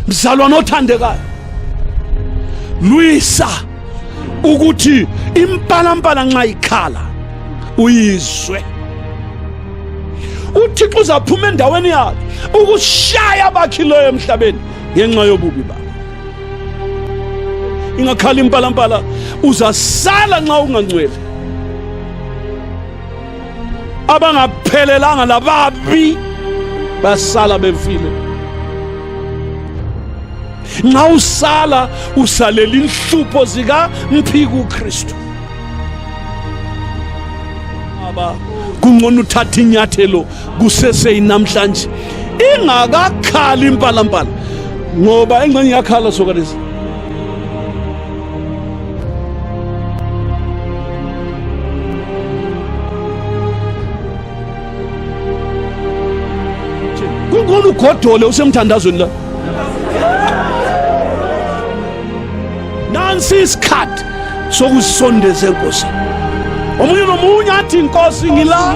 mzalwane othandekayo, lwisa ukuthi impalampala nxa ikhala uyizwe. uThixo uzaphuma endaweni yakhe ukushaya abakhileyo emhlabeni ngenxa yobubi babo. Ingakhala impalampala uzasala nxa ungangcwele. Abangaphelelanga lababi basala befile. Nxa usala usalela inhlupho zika mphiko uKristu. Aba kungcono uthatha inyathelo kusese namhlanje ingakakhali impalampala, ngoba engxenye yakhala soka lezi. Kungcono ugodole usemthandazweni la. Nansi isikhathi sokusondeza enkosini. Omunye nomunye athi inkosi ngila.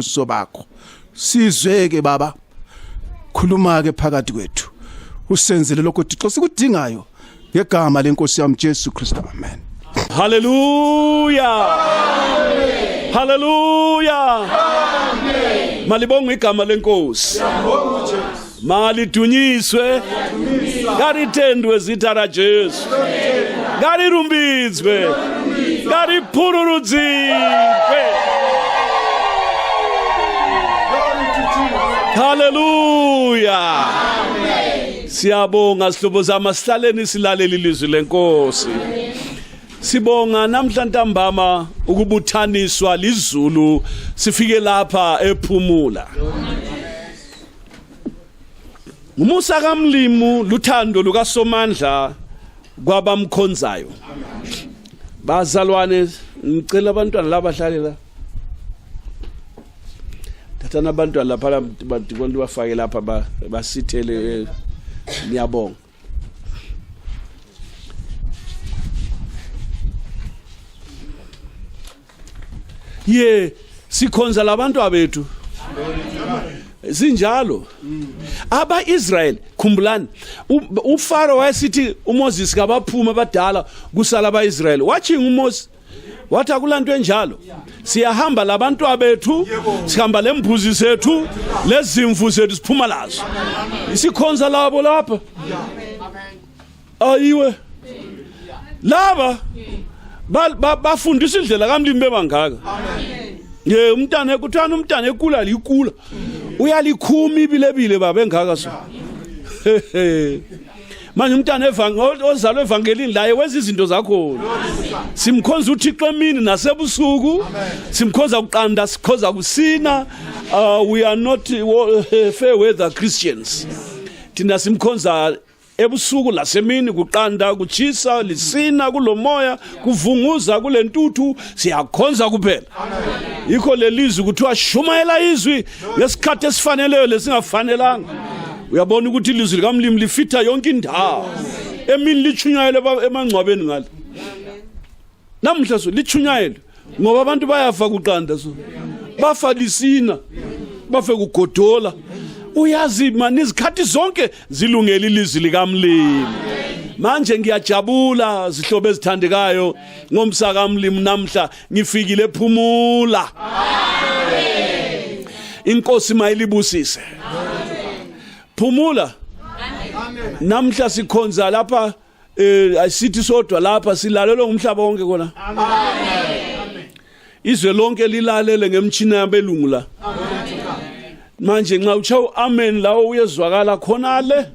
ubuso bakho. Sizweke Baba, khuluma ke phakathi kwethu, usenzele lokho Thixo sikudingayo ngegama lenkosi yami Jesu Kristu, amen. Hallelujah, amen. Hallelujah, amen. Malibonga igama lenkosi, malidunyiswe, karithendwe zitha Jesu, karirumbidzwe, kariphururudzirwe. Hallelujah, amen. Siyabonga sihlobo zami, asihlaleni silaleli ilizwi lenkosi. Sibonga namhla ntambama ukubuthaniswa liZulu sifike lapha ephumula. Umusa kaMlimu, luthando lukaSomandla kwabamkhonzayo. Bazalwane, ngicela abantwana laba hlalela. Thathana abantwana lapha bantu bafake lapha basithele, ngiyabonga. Sikhonza labantu abethu. Sinjalo. Aba Israel, khumbulani, uFaro wayesithi uMoses kabaphuma abadala kusala abaIsrael. Wathi uMoses wathi akulanto enjalo. Siyahamba labantu abethu, sihamba lembuzi zethu, lezimvu zethu siphuma lazo. Isikhonza labo lapha. Ayiwe. Laba bafundisa indlela kaMlimu bebangaka. Umntana ekuthana umntana ekula likula. Uyalikhuma ibilebile baba engaka so. Manje umntana ozalwe evangelini la wenza izinto zakho. Simkhonza uThixo emini nasebusuku, simkhonza uqanda, sikhoza kusina. We are not fair weather Christians. Thina simkhonza ebusuku lasemini, kuqanda, kuchisa, lisina, kulomoya, kuvunguza, kulentuthu, siyakhonza kuphela. Yikho lelizwi kuthiwa shumayela izwi ngesikhathi esifaneleyo lesingafanelanga. Uyabona ukuthi ilizwi likaMlimu lifitha yonke indawo. Emini lichunyayele emangcwabeni ngale. Namhla so lichunyayele ngoba abantu bayafa kuqanda so. Bafa lisina, bafe kugodola. Uyazi mani izikhathi zonke zilungele ilizwi likaMlimu. Manje ngiyajabula zihlobo ezithandekayo ngomsa kaMlimu namhla ngifikile ephumula. Amen. Inkosi mayilibusise. Phumula. Amen. Namhla sikhonza lapha asithi sodwa lapha silalelwe ngumhlaba wonke kona. Amen. Izwe lonke lilalele ngemtshina yabelungu la. Amen. Manje nxa uchawu amen lawo uyezwakala khonale.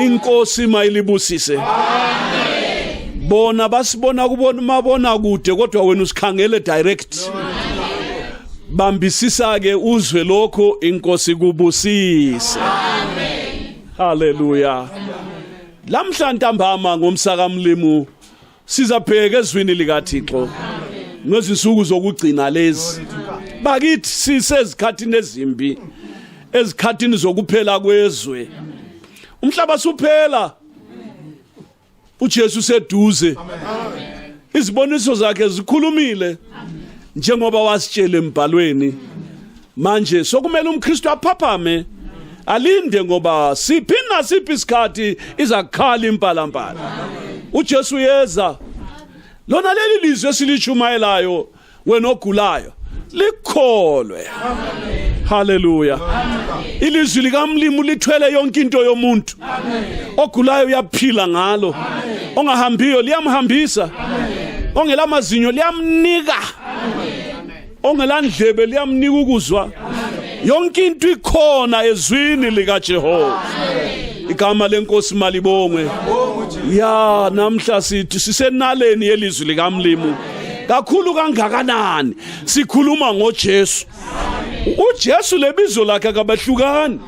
Inkosi mayilibusise. Amen. Bona basibona kubona mabona kude kodwa wena usikhangele direct. Bambisisa ke uzwe lokho, inkosi kubusise. Amen. Hallelujah. Lamhla ntambama ngomsa kaMlimu sizabheka ezwini likaThixo. Ngezinsuku zokugcina lezi. Bakithi sisezikhathini ezimbi, ezikhathini zokuphela kwezwe. Umhlaba suphela, uJesu seduze. Iziboniso zakhe zikhulumile njengoba wasitshela embhalweni. Manje sokumele umKristu aphaphame, alinde ngoba siphi nasiphi isikhathi izakhala impalampala. uJesu yeza. Lona leli lizwe esilichumayelayo wena ogulayo likholwe. Amen. Hallelujah. Amen. Ilizwi likaMlimu lithwele yonke into yomuntu. Amen. Ogulayo uyaphila ngalo. Amen. Ongahambiyo liyamhambisa. Amen. Ongelamazinyo liyamnika. Amen. Ongelandlebe liyamnika ukuzwa. Amen. Yonke into ikhona ezwini likaJehova. Amen. Igama lenkosi malibongwe. Ya namhla sithi sisenaleni yelizwi likaMlimu. Kakhulu kangakanani sikhuluma ngoJesu. uJesu lebizo lakhe akabahlukani.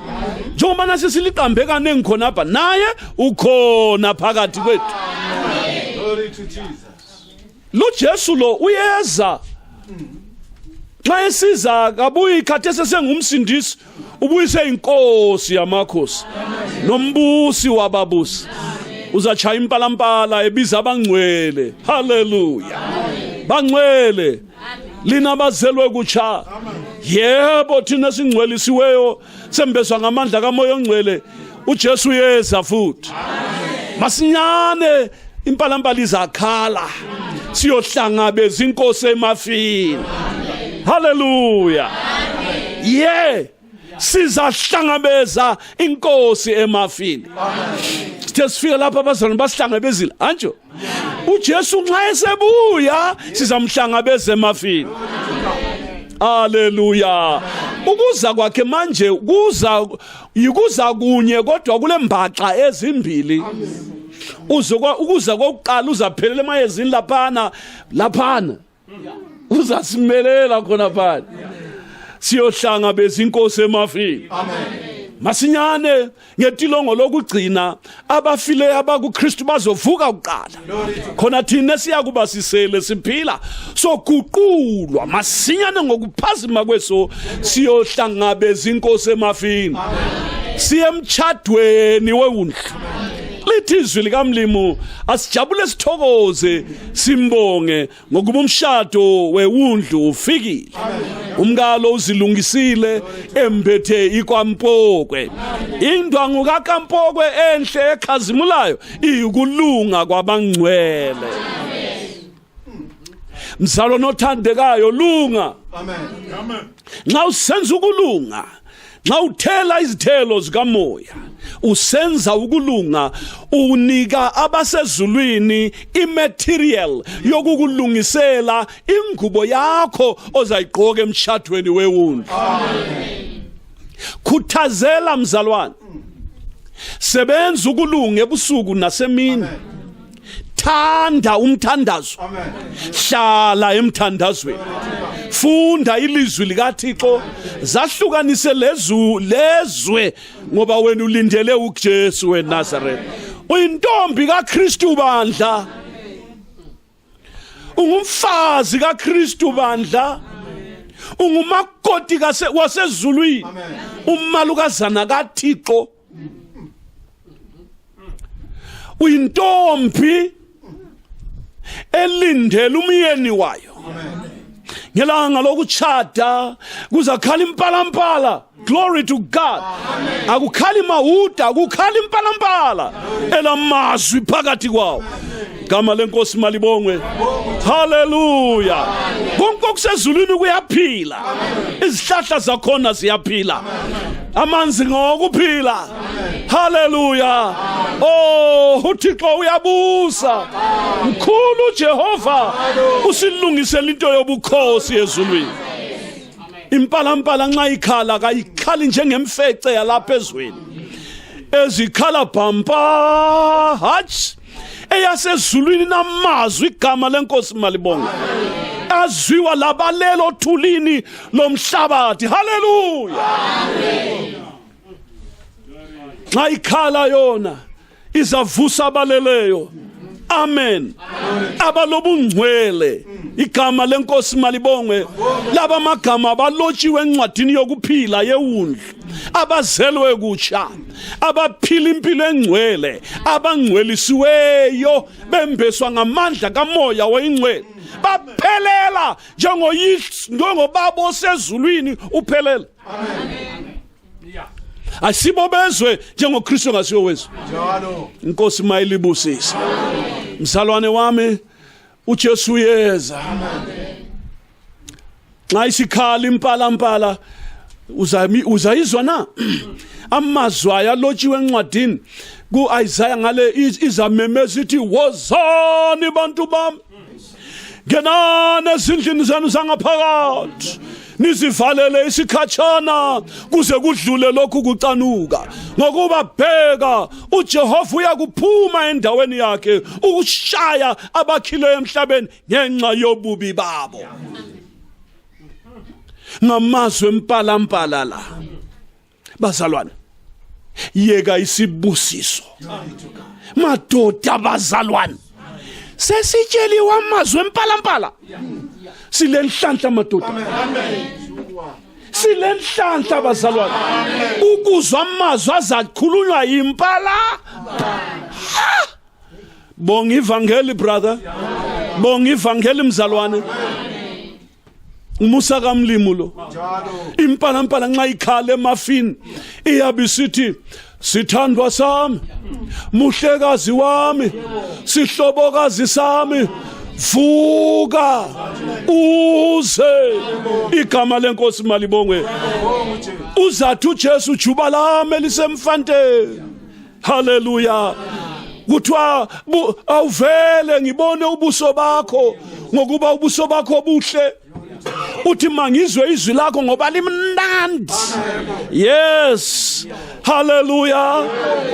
Njengoba nasi siliqambe kanengi khona apha, naye ukhona phakathi kwethu. Glory to Jesus. Lo Jesu lo uyeza. Xa esiza kabuyi ikhathesi sengumsindisi, ubuyise inkosi yamakhosi nombusi wababusi. Uzachaya impalampala ebiza abangcwele. Hallelujah. Bangcwele. lina bazelwe kutsha yebo thina singcwelisiweyo sembeswa ngamandla kamoya ongcwele uJesu yeza futhi masinyane impalampala izakhala siyohlangabeza inkosi emafini haleluya sizahlangabeza inkosi emafini sithe sifika lapha abazalwane basihlangabezile anjo uJesu nxa esebuya sizamhlangabeza emafini haleluya ukuza kwakhe manje kuza kunye kodwa kule mbaxa ezimbili ukuza kokuqala uzaphelela emayezini laphana uzasimelela khona phana siyohlangabeza inkosi emafini masinyane ngetilongo lokugcina abafile abakuKristu bazovuka kuqala khona thina siyakuba sisele siphila soguqulwa masinyane ngokuphazima kweso siyohlangabeza inkosi emafini siye emtchadweni wewundlu lithi izwi likaMlimu asijabule sithokoze simbonge ngokuba umshado wewundlu ufikile umkalo uzilungisile embethe ikwampokwe indwangu kaKampokwe enhle ekhazimulayo iyikulunga kwabangcwele mzalo nothandekayo lunga amen nxa usenza ukulunga nxa uthela izithelo zikamoya usenza ukulunga unika abasezulwini imaterial yokukulungisela ingubo yakho ozayigqoka emtshadweni wewundlu amen khuthazela mzalwane sebenza ukulunga ebusuku nasemini thanda umthandazo hlala emthandazweni funda ilizwi likaThixo zahlukanise lezwe ngoba wena ulindele uJesu weNazaretha uyintombi kaKristu bandla ungumfazi kaKristu bandla ungumakoti wasezulwini umalukazana kaThixo uyintombi elindele umyeni wayo ngelanga lokuchata kuzakhala impalampala glory to God akukhali mahuda akukhali impalampala elamazwi phakathi kwawo igama lenkosi malibongwe haleluya konke okusezulwini kuyaphila izihlahla zakhona ziyaphila amanzi ngokuphila haleluya uThixo uyabusa mkhulu Jehova usilungisela into yobukhosi ezulwini impalampala nxa ikhala kayikhali njengemfece yalapha ezweni ezikhala bhampa hatch eyasezulwini namazwi igama lenkosi malibonga azwiwa labalelo thulini lomhlabathi haleluya amen nxa ikhala yona izavusa abaleleyo amen abalobungcwele igama lenkosi malibongwe laba amagama abalotshiwe encwadini yokuphila yewundlu abazelwe kutsha abaphila impilo engcwele abangcwelisiweyo bembeswa ngamandla kamoya oyingcwele baphelela njengobaba osezulwini uphelela amen asibo bezwe njengoKristu ngasiyo wezwe njalo inkosi mayilibusise mzalwane wami uJesu yeza nxa isikhala impalampala uzayizwa na amazwi ayalotshiwe encwadini kuIsaiah ngale izamemeza ithi wozani bantu bami ngenani ezindlini zenu zangaphakathi nizivalele isikhatshana kuze kudlule lokhu kucanuka ngokuba bheka uJehova uyakuphuma endaweni yakhe ukushaya abakhileyo emhlabeni ngenxa yobubi babo ngamazwi empalampala la bazalwane yeka isibusiso madoda bazalwane sesitsheliwe amazwi empalampala silenhlanhla madoda silenhlanhla bazalwane ukuzwa amazwi azakhulunywa impala bonga ivangeli brother bonga ivangeli mzalwane umusa kamlimu lo impalampala nxa ikhala emafini iyabisithi sithandwa sami muhlekazi wami sihlobokazi sami vuka uze igama lenkosi malibongwe uzathi uJesu juba lami lisemfanteni haleluya kuthiwa awuvele ngibone ubuso bakho ngokuba ubuso bakho buhle uthi mangizwe izwi lakho ngoba limnandi yes haleluya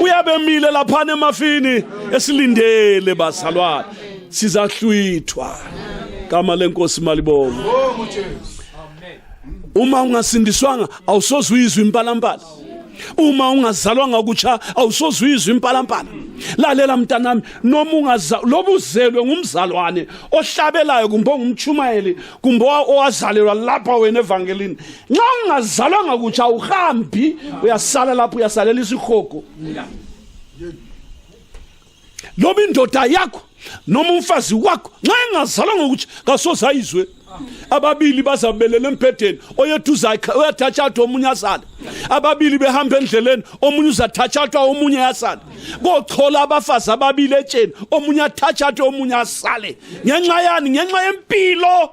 uyabemile lapha emafini esilindele bazalwane sizahlwithwa igama lenkosi malibonga uma ungasindiswanga awusozwizwa impalampala uma ungazalwanga kutsha awusozwizwa impalampala lalela mntanami noma lobuzelwe ngumzalwane ohlabelayo kumbe ngumchumayeli kumbe owazalelwa lapha wena evangelini nxa ungazalwanga kutsha uhambi uyasala lapho uyasalela isihogo loba indoda yakho noma umfazi wakho nxa engazalwanga kutsha kasozayizwe ababili bazabelela empedeni oyethu uyathatha omunye asala ababili behamba endleleni omunye uzathatha omunye yasala kochola abafazi ababili etsheni omunye athatha omunye asale ngenxa yani ngenxa yempilo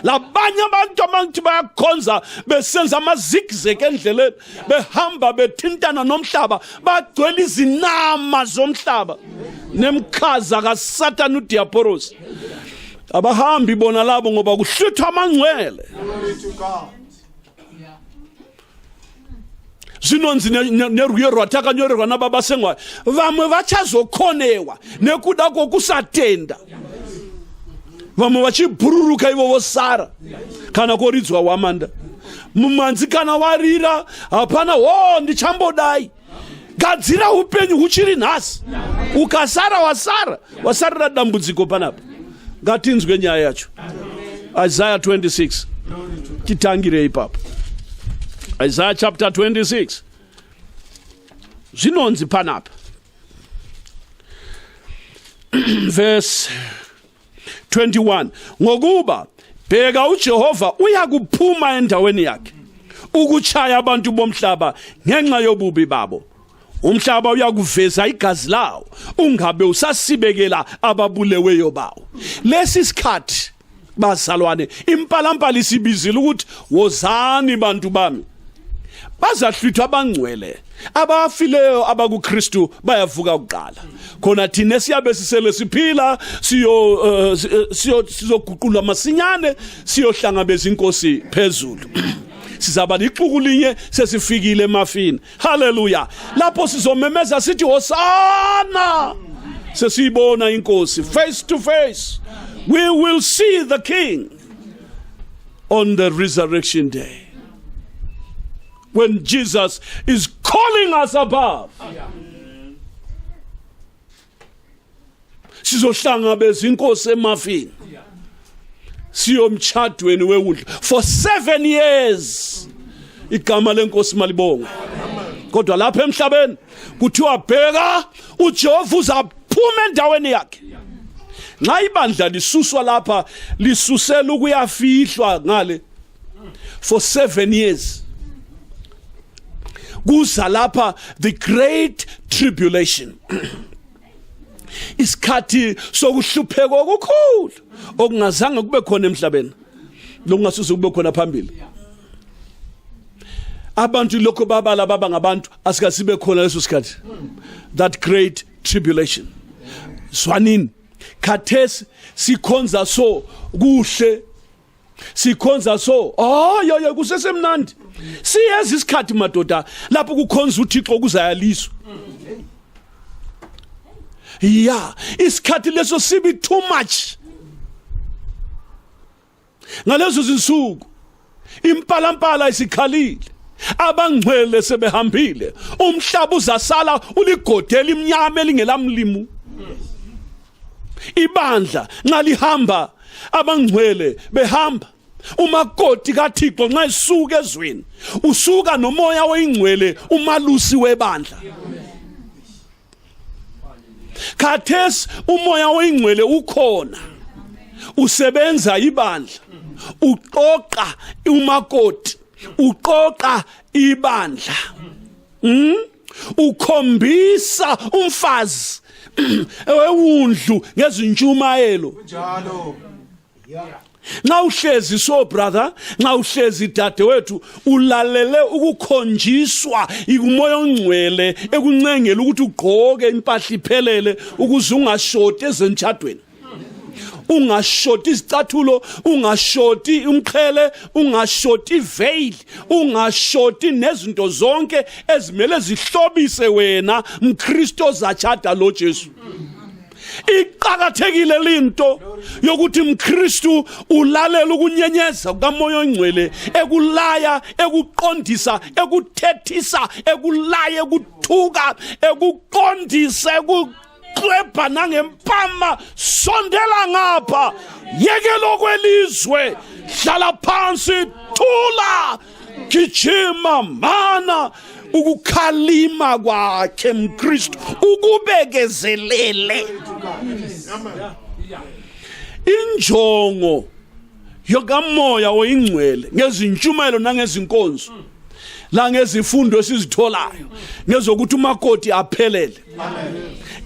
labanye abantu amantu bayakhonza besenza amazigzag endleleni behamba bethintana nomhlaba bagcwele izinama zomhlaba nemkhaza kaSathane uDiabolos abahambi bona labo ngoba kuhlithwa amangcwele zinonzi neruyero athakanyorerwa nababasengwa vamwe vachazokhonewa nekuda kokusatenda vamwe vachibhururuka ivo vosara kana koridzwa wamanda mumanzi kana warira hapana ndichambodai gadzira upenyu huchiri nhasi ukasara wasarira dambudziko panapa ngatinzwe nyaya yacho Isaiah 26 titangire ipapo Isaiah chapter 26 zvinonzi panapa verse 21 ngokuba bheka uJehova uyakuphuma endaweni yakhe ukuchaya abantu bomhlaba ngenxa yobubi babo umhlaba uyakuveza igazi lawo ungabe usasibekela ababuleweyo bawo lesi sikhathi bazalwane impalampala isibizile ukuthi wozani bantu bami bazahlwithwa abangcwele abafileyo abakuKristu bayavuka kuqala khona thina siyabe sisele siphila sizoguqula masinyane siyohlangabeza inkosi phezulu sizaba lixuku linye sesifikile emafini haleluya lapho sizomemeza sithi hosana sesiyibona inkosi face to face we will see the king on the resurrection day when Jesus is calling us above sizohlangabeza inkosi emafini siyomchadweni wewundlu for 7 years igama lenkosi malibonga kodwa lapha emhlabeni kuthiwa bheka uJehova uzaphuma endaweni yakhe nxa ibandla lisuswa lapha lisusela ukuyafihlwa ngale for 7 years kuza lapha the great tribulation isikhathi sokuhlupheka okukhulu okungazange kube khona emhlabeni lokungasuze kube khona phambili abantu lokho babala baba ngabantu asikasibe khona leso sikhathi that great tribulation swanini khathesi sikhonza so kuhle sikhonza so yo kusesemnandi siyeza isikhathi madoda lapho kukhonza uThixo kuzayaliswa isikhathi leso sibi too much ngalezo zinsuku impalampala isikhalile abangcwele sebehambile umhlaba uzasala uligodela imnyama elingelamlimu ibandla ngalihamba abangcwele behamba umakoti kaThixo nxa isuka ezweni usuka nomoya weingcwele umalusi webandla khathesi umoya weingcwele ukhona usebenza ibandla uqoqa umakoti, uqoqa ibandla, ukhombisa umfazi ewundlu ngezintshumayelo. Njalo. Nxa uhlezi so brother, nxa uhlezi dadewethu ulalele ukukhonjiswa ikumoya ongcwele ekuncengela ukuthi ugqoke impahla iphelele ukuze ungashoti ezemtshadweni, ungashoti izicathulo, ungashoti umqhele, ungashoti iveil, ungashoti nezinto zonke ezimele zihlobise wena mKristu ozatshada lo Jesu. Iqakathekile linto yokuthi mKristu ulalela ukunyenyeza kukamoya ongcwele ekulaya, ekuqondisa, ekuthethisa, ekulaya, ekuthuka, ekuqondisa, ekuqwebha nangempama. Sondela ngapha, yekela kwelizwe, hlala phansi, thula, gijima, mana. Ukukhalima kwakhe mKristu ukubekezelele. Injongo yokamoya oyingcwele ngezintshumayelo nangezinkonzo la ngezifundo esizitholayo ngezokuthi umakoti aphelele,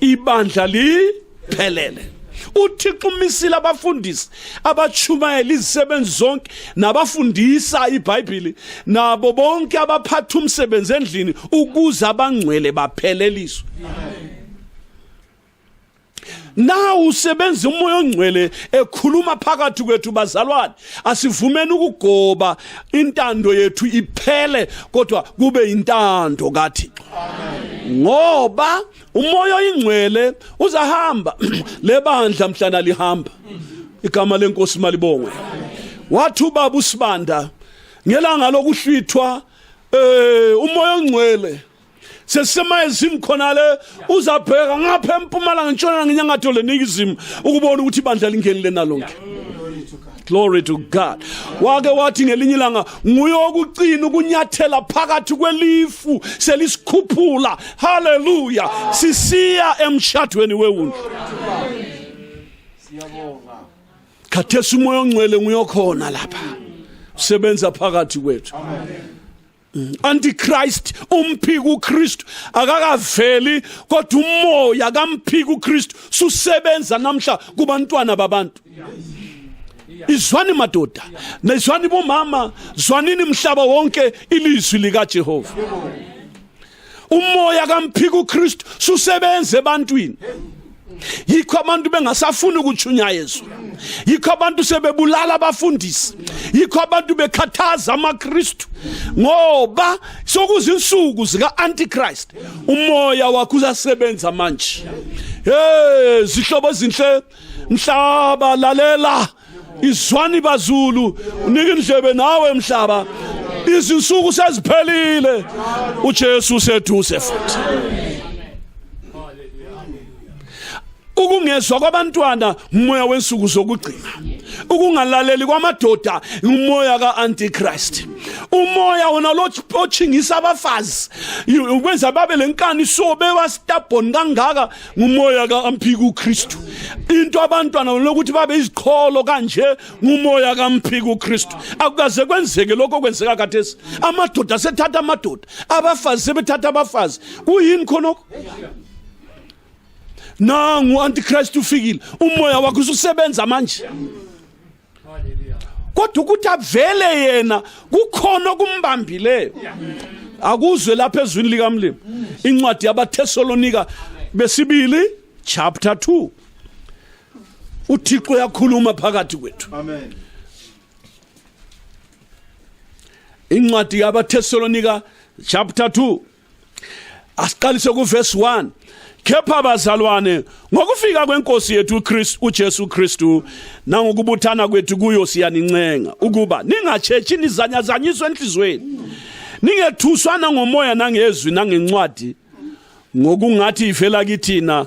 ibandla liphelele. uThixo umisile abafundisi abachumayela izisebenzi zonke nabafundisa iBhayibheli nabo bonke abaphatha umsebenzi endlini ukuze abangcwele bapheleliswe. Na usebenza umoya ongcwele ekhuluma phakathi kwethu bazalwane, asivumeni ukugoba intando yethu iphele kodwa kube intando kaThixo. Ngoba umoya oyingcwele uzahamba lebandla mhlana lihamba, igama lenkosi malibongwe. Wathi ubaba uSibanda ngelanga lokuhlwithwa umoya ongcwele sesema ezini khonale uzabheka ngapha empumalanga ntshona ngenyakatho leningizimu ukubona ukuthi ibandla lingenile nalonke. Glory to God. Wake wathi ngelinye ilanga nguye okucina ukunyathela phakathi kwelifu selisikhuphula. Hallelujah. Sisiya emshadweni wewundlu. Siyabonga. Khathesi umoya ongcwele nguyokhona lapha. Usebenza phakathi kwethu. Amen. Antichrist umphiki uKristu akakaveli kodwa umoya kamphiki uKristu susebenza namhla kubantwana babantu. Izwani madoda, nezwani bomama, zwanini mhlaba wonke ilizwi lika Jehova. Umoya kamphiki uKristu susebenza ebantwini. Yikho abantu bengasafuni ukuchunyayezwa, yikho abantu sebebulala abafundisi, yikho abantu bekhathaza amaKristu ngoba sokuzinsuku zika Antichrist. Umoya wakhe uzasebenza manje. Zihlobo ezinhle mhlaba lalela, izwani bazulu, unike indlebe nawe mhlaba, izinsuku seziphelile, uJesu useduze futhi. Ukungezwa kwabantwana umoya wensuku zokugcina, ukungalaleli kwamadoda umoya kaAntichrist, umoya wona lo ochingisa abafazi ukwenza babe lenkani sobe wastabhoni kangaka ngumoya kaMphiki uKristu. Into abantwana lokuthi babe iziqholo kanje ngumoya kaMphiki uKristu. Akukaze kwenzeke lokho kwenzeka khathesi, amadoda sethatha amadoda, abafazi sebethatha abafazi. Kuyini khonoko? Nangu Antichrist ufikile, umoya wakhe ususebenza manje. Kodwa ukuthi avele yena kukhona okumbambileyo. Akuzwe lapha ezwini likaMlimi. Incwadi yabaThesalonika besibili chapter 2. uThixo yakhuluma phakathi kwethu. Amen. Incwadi yabaThesalonika chapter 2. Asiqalise ku verse 1. Kepha bazalwane, ngokufika kwenkosi yethu uJesu Kristu nangokubuthana kwethu kuyo siyanincenga ukuba ningatshetshi nizanyazanyiswe enhlizweni, ningethuswana ngomoya nangezwi nangencwadi ngokungathi ivela kithina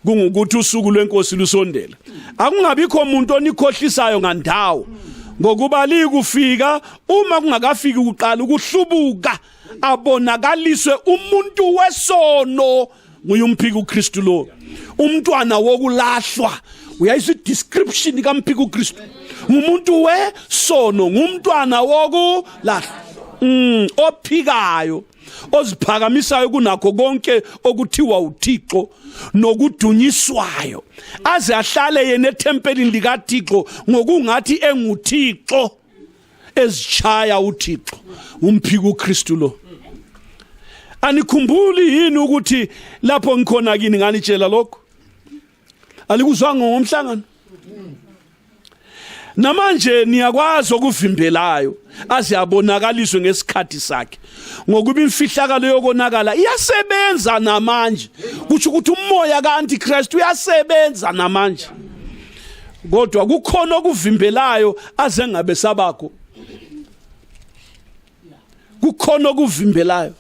kungukuthi usuku lwenkosi lusondela. Akungabikho umuntu onikhohlisayo ngandawo ngokuba likufika uma kungakafiki uqala ukuhlubuka abonakaliswe umuntu wesono. Nguyumphiki uKristu lo, umntwana wokulahlwa uyayizwa description kaMphiko Kristu ngumuntu wesono ngumntwana wokulahla ophikayo oziphakamisayo kunakho konke okuthiwa uThixo nokudunyiswayo aze ahlale yena etempelini likaThixo ngokungathi enguThixo ezitshaya uThixo umphiko Kristu lo. Anikhumbuli yini ukuthi lapho ngikhona kini nganitshela lokho? Alikuzwanga ngomhlangano? Namanje niyakwazi okuvimbelayo aziyabonakaliswe ngesikhathi sakhe ngokuba imfihlakalo yokonakala iyasebenza namanje, kuthi ukuthi umoya kaAntichrist uyasebenza namanje, kodwa kukhona okuvimbelayo aze ngabe sabakho. Kukhona okuvimbelayo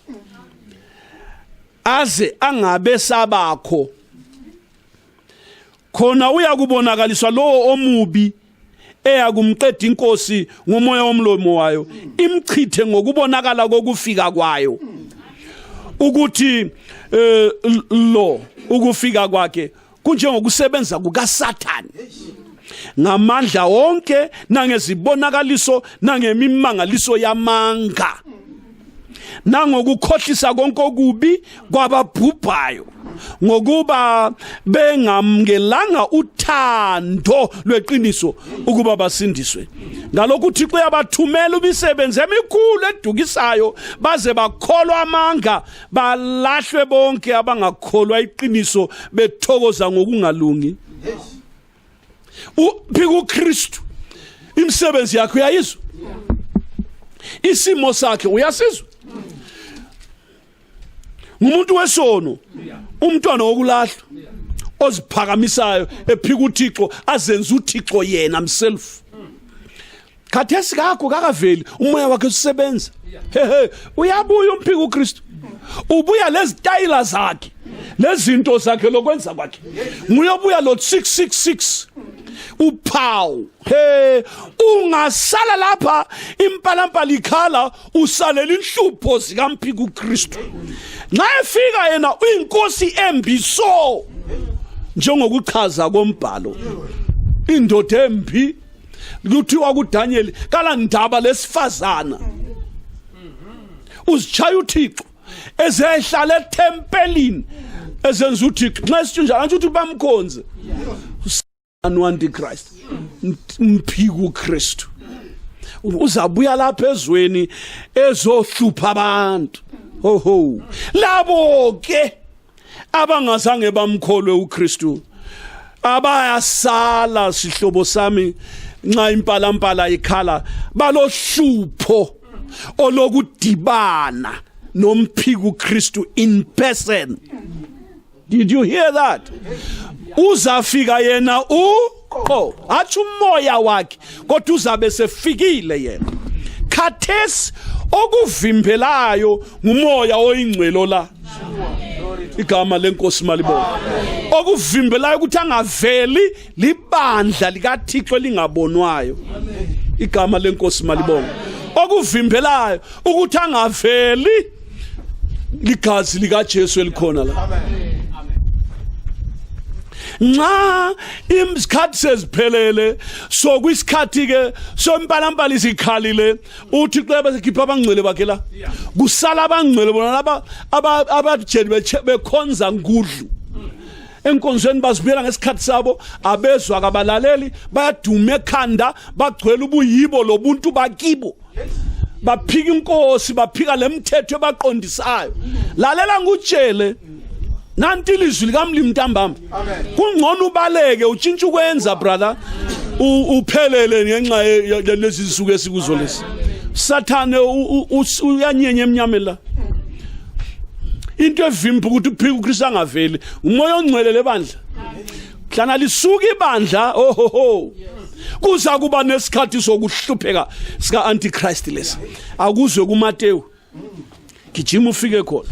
aze angabe sabakho. Khona uyakubonakaliswa lowo omubi eyakumqeda inkosi ngomoya womlomo wayo imchithe ngokubonakala kokufika kwayo, ukuthi lo ukufika kwakhe kunjengokusebenza kukaSathane ngamandla wonke nangezibonakaliso nangemimangaliso yamanga nangokukhohlisa konke okubi kwababhubhayo ngokuba bengamngelanga uthando lweqiniso ukuba basindiswe. Ngalokhu uThixo yabathumela imisebenzi emikhulu edukisayo baze bakholwa amanga balahlwe bonke abangakholwa iqiniso bethokoza ngokungalungi. Uphiko Kristu imisebenzi yakhe uyayizwa, isimo sakhe uyasizwa. Ngumuntu wesono, umntwana wokulahla oziphakamisayo ephika uThixo azenza uThixo yena himself. Khathesi kakho kakaveli umoya wakhe usebenza. Uyabuya umphiko Kristu, ubuya lezitayila zakhe lezinto zakhe lokwenza kwakhe. Nguyobuya lo 666 uphawu. Ungasala lapha impalampala ikhala usalela inhlupho zikaMphiko Kristu. Nxa efika yena uyinkosi embiso njengokuchaza kombhalo. Indoda embi kuthiwa kuDaniel kala ndaba lesifazana uzitshaya uThixo ezehlala etempelini ezenza uThixo nxa sithinja antsho ukuthi bamkhonze Antichrist umphiko Kristu uzabuya lapha ezweni ezohlupha abantu. Labo ke abangazange bamkholwe uKristu abayasala sihlobo sami nxa impalampala ikhala balohlupho olokudibana nomphiko Kristu in person. Did you hear that? Uzafika yena athi umoya wakhe kodwa uzabe sefikile yena. Khathesi okuvimbelayo ngumoya oyingcwelo la. Igama lenkosi malibonga. Okuvimbelayo ukuthi angaveli libandla likaThixo lingabonwayo. Igama lenkosi malibonga. Okuvimbelayo ukuthi angaveli ligazi likaJesu elikhona la. Nxa isikhathi seziphelele so kwisikhathi ke so impalampala isikhalile uThixo besekhipha abangcwele bakhe la kusala abangcwele bona laba abajeni bekhonza ngudlu enkonzweni bazibuyela ngesikhathi sabo abezwa kabalaleli bayaduma ekhanda bagcwele ubuyibo lobuntu bakibo baphika inkosi baphika lemithetho ebaqondisayo. Lalela ngutshele nanti ilizwi likamlimi ntambama kungcono ubaleke utshintshe ukwenza brother uphelele ngenxa lezi zisuku esikuzo lesi. Sathane uyanyenye emnyameni la. Into evimba ukuthi uphiko uKristu angaveli umoya ongcwele lebandla hlana lisuka ibandla kuza kuba nesikhathi sokuhlupheka sika Antichrist lesi akuzwe kuMateyu gijima ufike khona.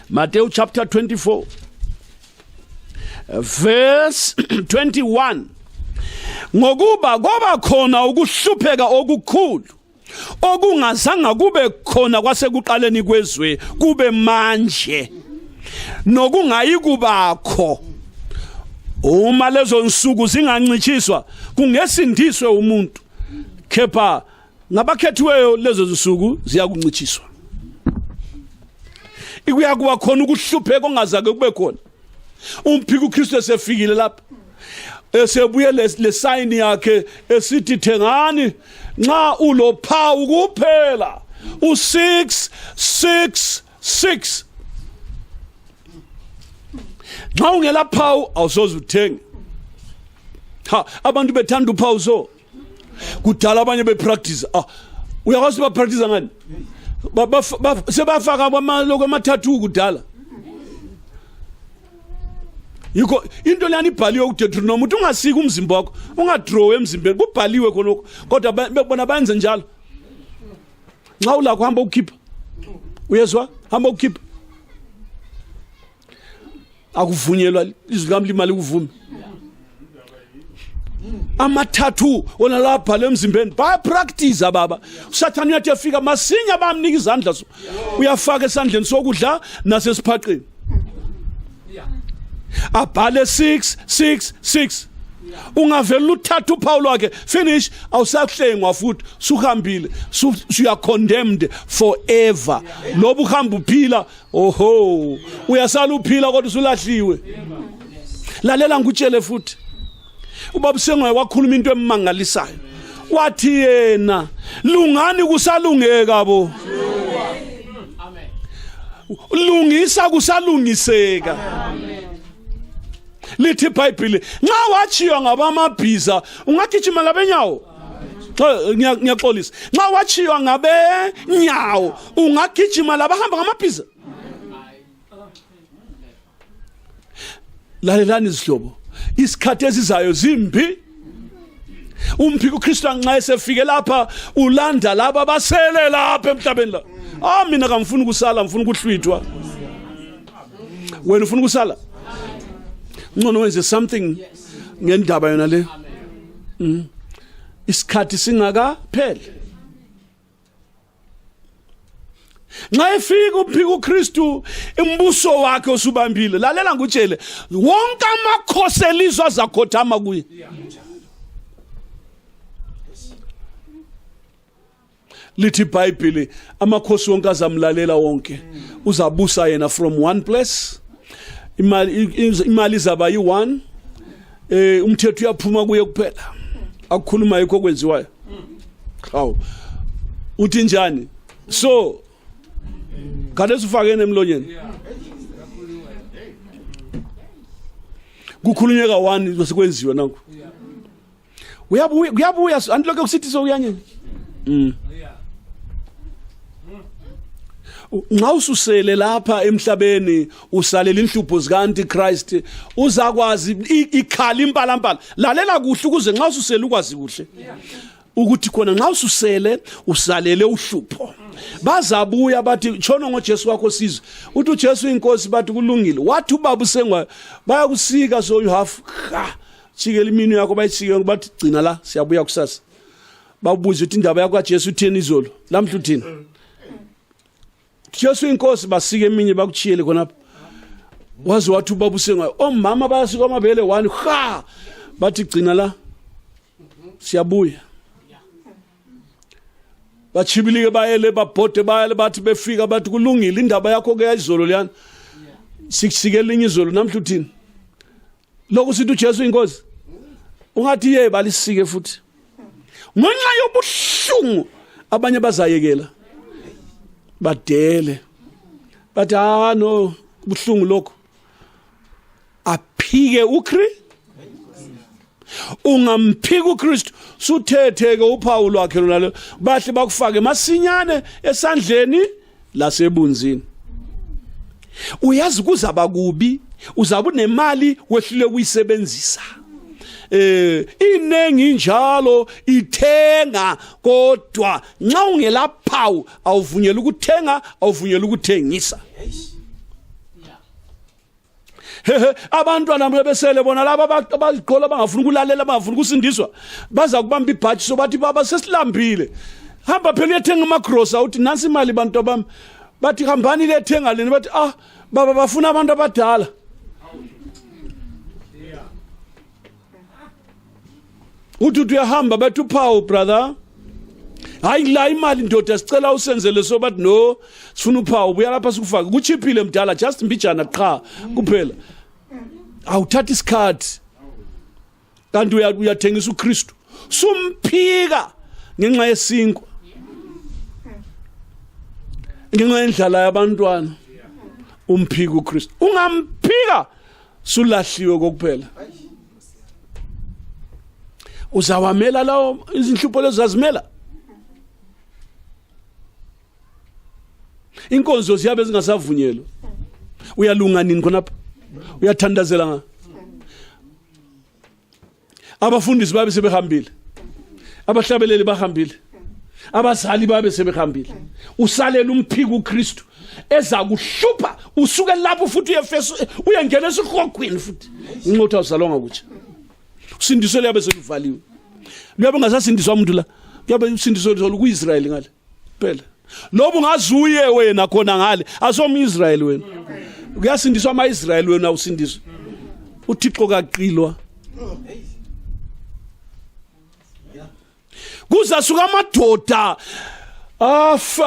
Matthew chapter 24 verse 21. Ngokuba kwaba khona ukuhlupheka okukhulu okungazanga kube khona kwasekuqaleni kwezwe kube manje nokungayi kubakho uma lezo nsuku zingancitshiswa kungesindiswe umuntu kepha ngabakhethiweyo lezo nsuku ziyakuncitshiswa ikuyakuba khona ukuhlupheka ongazake kube khona umphiko uKristu esefikile lapha esebuye le sign yakhe esithi thengani nxa ulophawu kuphela u666 nxa ungelaphawu awusoze uthenge abantu bethanda uphawu so kudala abanye bepractice uyakwazi bapractice ngani sebafaka kwamaloko amathathu kudala yikho into leyani ibhaliwe kuDeuteronomy ukuthi ungasika umzimba wakho ungadraw emzimbeni kubhaliwe khonokho kodwa bona bayenze njalo nxa ulakho hamba ukhipha uyezwa hamba ukhipha akuvunyelwa izwi kamlimali kuvume amathathu wona lapha lemzimbeni ba practice baba usathana uyathi afika masinya bamnika izandla uyafaka esandleni sokudla nasesiphaqeni abhale 666 ungavela uthatha uphawu lwakhe finish awusahlengwa futhi suhambile you condemned forever lobu uhamba uphila oho uyasala uphila kodwa usulahliwe lalela ngikutshele futhi ubaba sengaye wakhuluma into emangalisayo wathi yena lungani kusalungeka bo amen lungisa kusalungiseka amen lithi iBhayibheli nxa wachiwa ngabamabhiza ungagijima labenyawo ngiyaxolisa nxa wachiwa ngabenyawo ungagijima labahamba ngamabhiza lalelani izihlobo isikhathi esizayo zimbi umphiko uKristu nxa esefike lapha ulanda laba basele lapha emhlabeni la mina kamfuni ukusala ngifuna ukuhlwithwa wena ufuna ukusala ngcono wenze something ngendaba yona le isikhathi singakapheli nxa efika umphiko uKristu imbuso wakhe osubambile lalela ngutshele wonke amakhosi elizwe azakhothama kuye lithi iBhayibheli amakhosi wonke azamlalela wonke uzabusa yena from one place imali zaba yi1 umthetho uyaphuma kuye kuphela akukhuluma yikho kwenziwayo hawu uthi njani so kade sifakene emlonyeni kukhulunyeka 1 besekwenziwa nanku uyabuya andilokho kusithi so uyanyeni nxa ususele lapha emhlabeni usalela inhlupho zika Antichrist uzakwazi ikhala impalampala lalela kuhle ukuze nxa ususele ukwazi kuhle ukuthi khona nxa ususele usalele uhlupho bazabuya bathi tshona ngoJesu wakho sizwe uthi uJesu inkosi bathi kulungile wathi ubaba usengwa bayakusika so you have chikela imini yakho bayisike bathi gcina la siyabuya kusasa babuza ukuthi indaba yakho kaJesu utheni izolo lamhla uthini Jesu inkosi basike eminye bakuchiyele khonapha wazi wathi ubaba usengwa omama bayasika amabele 1 bathi gcina la siyabuya bachibilike bayele babhode bayele bathi befika bathi kulungile indaba yakho ke izolo liyana sikisike linye izolo namhla uthini lokho sithi uJesu inkosi ungathi ye balisike futhi ngenxa yobuhlungu abanye bazayekela badele bathi no buhlungu lokho aphike ungamphika uKristu suthetheke uphawu lwakhe lona bahle bakufake masinyane esandleni lasebunzini uyazi kuzaba kubi uzaba unemali wehlule ukuyisebenzisa inengi njalo ithenga kodwa nxa ungelaphawu awuvunyela ukuthenga awuvunyela ukuthengisa abantwana besele bona laba abaziqola bangafuna ukulalela bangafuna ukusindiswa baza kubamba ibhaji so bathi baba sesilambile hamba phela uyethenga amagrosa uthi nansi imali bantu bami bathi hambani lethenga leni bathi baba bafuna abantu abadala uthi uyahamba bathi uphawu brother hayi la imali ndoda sicela usenzele so bathi no sifuna uphawu buya lapha sikufaka kuchiphile mdala just mbijana qha kuphela awuthatha isikhathi kanti uyathengisa uKristu sumphika ngenxa yesinkwa ngenxa yendlala yabantwana umphika uKristu ungamphika sulahliwe kokuphela uzawamela lawo izinhlupho lezo zazimela inkonzo ziyabe zingasavunyelwa uyalunga nini khonapha uyathandazela nga abafundisi babe sebehambile abahlabeleli bahambile abazali babe sebehambile usalela umphika uKristu eza kuhlupha usuke lapho futhi uyeFeso uyangena esikhogwini futhi inqotha uzalonga kutsha usindiswe liyabe selivaliwe liyabe ngasasindiswa umuntu la yabe usindiswe kuIsrael ngale phela lobu ngazuye wena khona ngale asomi-Israyeli wena kuyasindiswa ama-Israyeli wena usindiswe uThixo kaqilwa kuzasuka amadoda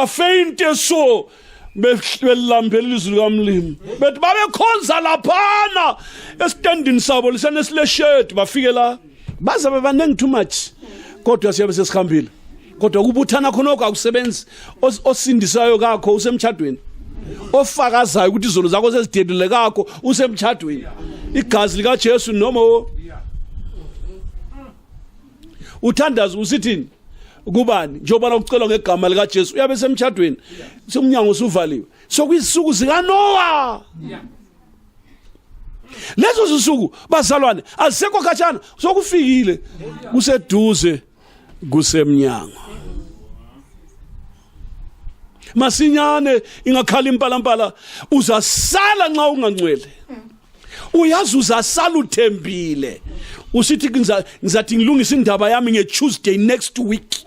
afeinte so belambela izwi likamlimi bethi babekhonza laphana esitandini sabo lisenesileshedi bafike la baza bebanengi too much kodwa siyabe sesihambile kodwa kubuthana khonoko akusebenzi osindisayo kakho usemtchadweni ofakazayo ukuthi izolo zakho sezidedile kakho usemtchadweni igazi lika Jesu noma uthandaza usithini kubani njengoba ukucelwa ngegama lika Jesu uyabe semtchadweni somnyango usuvaliwe sokuyisuku zika Noah lezo zisuku bazalwane azisekho khatshana sokufikile kuseduze kusemnyango masinyane ingakhala impalampala uzasala nxa ungangcwele uyazi uzasala uthembile usithi ngizathi ngilungisa indaba yami ngeTuesday next week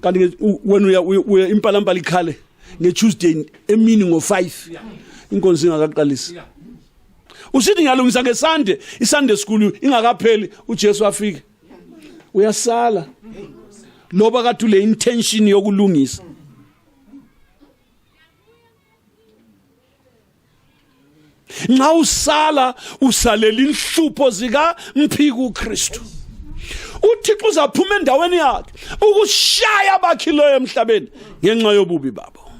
kanti wena uya impalampala ikhale ngeTuesday emini ngo5 inkonzo ingakaqalisi usithi ngiyalungisa ngeSunday iSunday school ingakapheli uJesu afike uyasala loba kade ule intention yokulungisa nxa usala usalela inhlupho zika mphika uKristu uThixo uzaphuma endaweni yakhe ukushaya abakhileyo emhlabeni ngenxa yobubi babo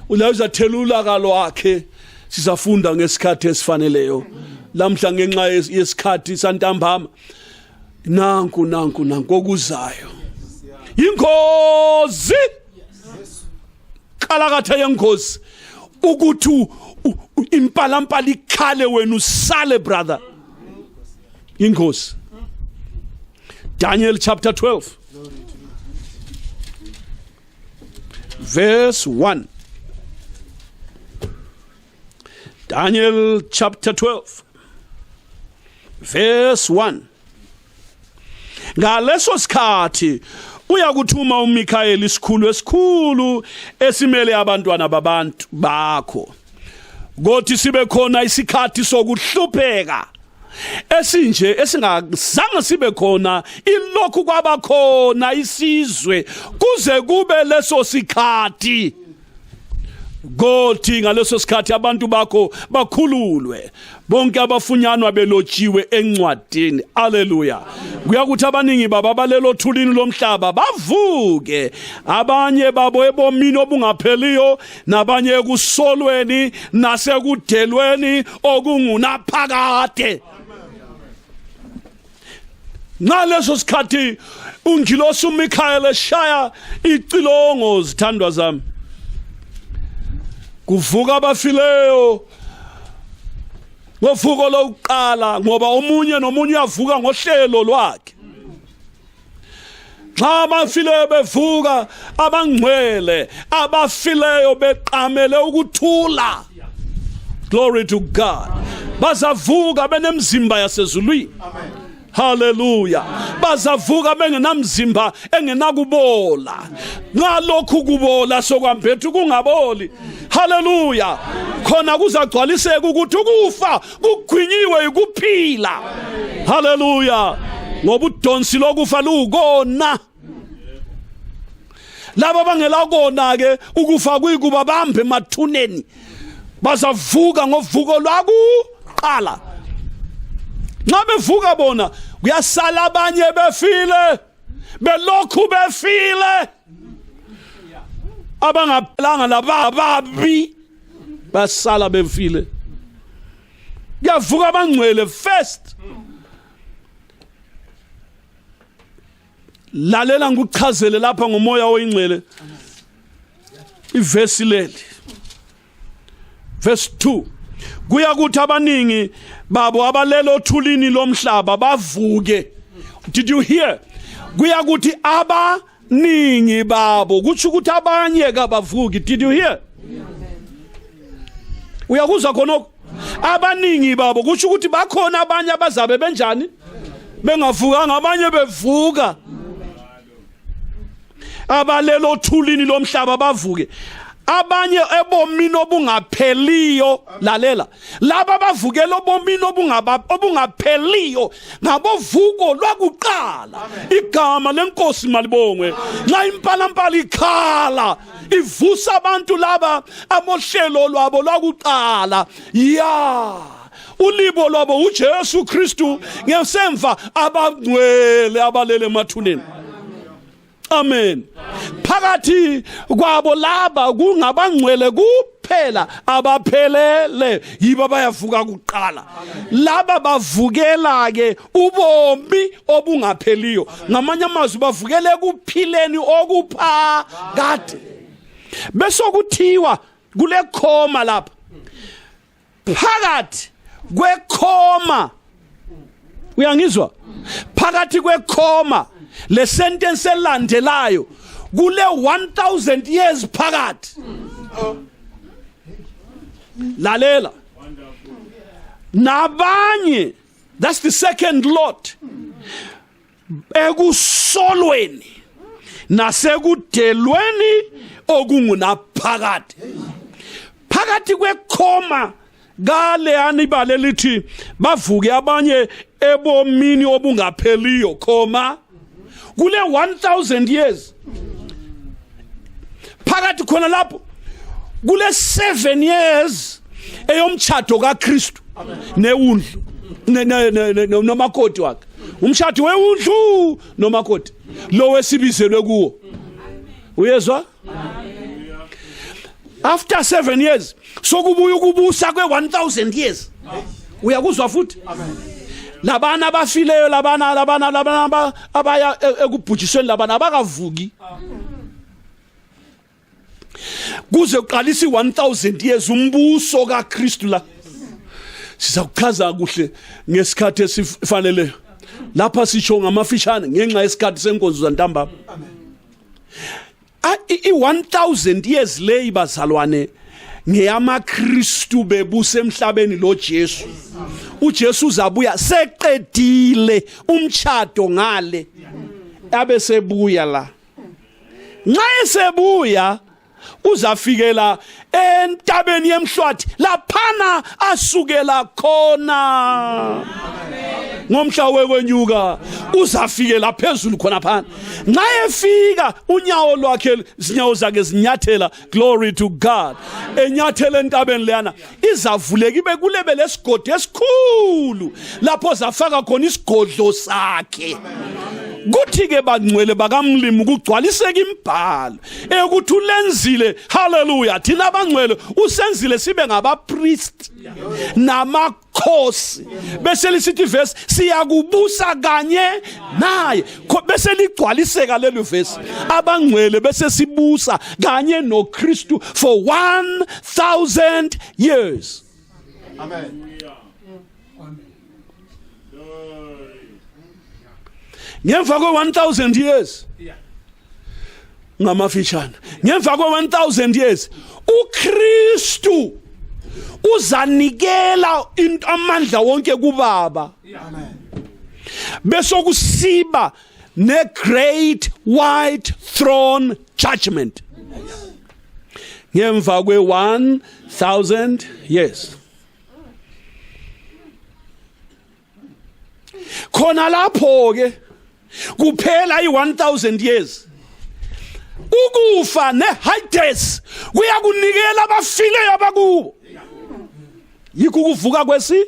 ula uzathelula kalo wakhe sizafunda ngesikhathi esifaneleyo lamhla ngenxa yesikhathi santambama nanku okuzayo ingozi kalakatha yengozi ukuthi impalampala ikhale wena usale brother ingozi Daniel chapter 12 verse 1 Daniel chapter 12 verse 1 ngaleso sikhathi uyakuthuma uMikaeli isikhulu esikhulu esimele abantwana babantu bakho ngothi sibe khona isikhathi sokuhlupheka esinje esingazange sibe khona ilokhu kwabakhona isizwe kuze kube leso sikhathi Gothi ngaleso sikhathi abantu bakho bakhululwe bonke abafunyanwa belotshiwe encwadini haleluya kuyakuthi abaningi baba balelo thulini lomhlaba bavuke abanye babo ebomini obungapheliyo nabanye ekusolweni nasekudelweni okungunaphakade ngaleso sikhathi ungilosi uMikaeli eshaya icilongo zithandwa zami kuvuka abafileyo ngovuko lokuqala ngoba omunye nomunye uyavuka ngohlelo lwakhe xa abafileyo bevuka abangcwele abafileyo beqamele ukuthula glory to God bazavuka benemzimba yasezulwini Hallelujah bazavuka bengenamzimba engenakubola ngalokhu kubola sokwambethu kungaboli. Hallelujah. Khona kuzagcwaliseka ukuthi ukufa kugwinyiwe ukuphila. Hallelujah. Ngoba udonsi lokufa lukona. Laba bangela kona ke ukufa kuyikuba bambe emathuneni. Bazavuka ngovuko lwakuqala. Nxa bevuka bona kuyasala abanye befile. Belokhu befile. Abangaphelanga lababi basala befile. Kuyavuka abangcwele first. Lalela ngikuchazele lapha ngomoya oyingcwele. Ivesi leli. Verse 2. Kuya kuthi abaningi babo abalelo thulini lomhlaba bavuke. Did you hear? Kuya kuthi abaningi babo kuthi ukuthi abanye kabavuki. Did you hear? Uyakuzwa khona abaningi babo kuthi ukuthi bakhona abanye abazabe benjani bengavuka ngabanye bevuka. Abalelo thulini lomhlaba bavuke. Abanye ebomini obungapheliyo lalela laba bavukela obomini obungapheliyo ngabovuko lwakuqala. Igama lenkosi malibongwe. Nxa impalampala ikhala ivusa abantu laba amohlelo lwabo lwakuqala ya ulibo lwabo uJesu Kristu ngesemva abangcwele abalele emathuneni. Amen. Phakathi kwabo laba kungabangcwele kuphela abaphelele yibo bayavuka kuqala. Laba bavukela ke ubomi obungapheliyo. Ngamanye amazwi bavukele kuphileni okuphakade. Bese kuthiwa kule khoma lapha. Phakathi kwekhoma. Uyangizwa? Phakathi kwekhoma le sentence elandelayo kule 1000 years phakathi. Lalela. Nabanye, that's the second lot. Ekusolweni nasekudelweni okungunaphakade. Phakathi kwekhoma gale anibale lithi bavuke abanye ebomini obungapheliyo khoma kule 1000 years. Phakathi khona lapho kule 7 years eyomtshado kaKristu newundlu nomakoti wakhe. Umtshado wewundlu nomakoti lo wesibizelwe kuwo. Uyezwa? After 7 years sokubuya ukubusa kwe 1000 years. Uyakuzwa futhi? Labana abafileyo labana abaya ekubhujisweni labana abakavuki. Kuze uqalisa 1000 years umbuso kaKristu la. Sizakuchaza kuhle ngesikhathi esifanele. Lapha sitsho ngamafishane ngenxa yesikhathi senkonzo zantambama. I-1000 years leyi bazalwane ngeyamaKristu bebusa emhlabeni lo Jesu. uJesu uzabuya seqedile umtshado ngale abe sebuya la. Nxa esebuya uzafikela entabeni yemhlwathi laphana asukela khona. Ngomhla wekwenyuka uzafikela phezulu khona phana. Nxa efika unyawo lwakhe izinyawo zakhe zinyathela, glory to God, enyathela entabeni leyana izavuleka ibe kulebe lesigodi esikhulu lapho zafaka khona isigodlo sakhe. Kuthi ke bangcwele bakamlimi kugcwaliseka imbhalo ukuthi ulenzile. Hallelujah. Thina abangcwele usenzile sibe ngabapriest namakhosi. Bese lisithi verse siyakubusa kanye naye. Bese ligcwaliseka lelo verse abangcwele bese sibusa kanye noKristu for 1000 years. Amen. Ngemva kwe 1000 years ngamafishana, ngemva kwe 1000 years uKristu uzanikela amandla wonke kuBaba. Amen. Bese kusiba ne great white throne judgment ngemva kwe 1000 years. Khona lapho ke kuphela i1000 years ukufa neHades kuyakunikela abafileyo abakubo yikho ukuvuka kwesi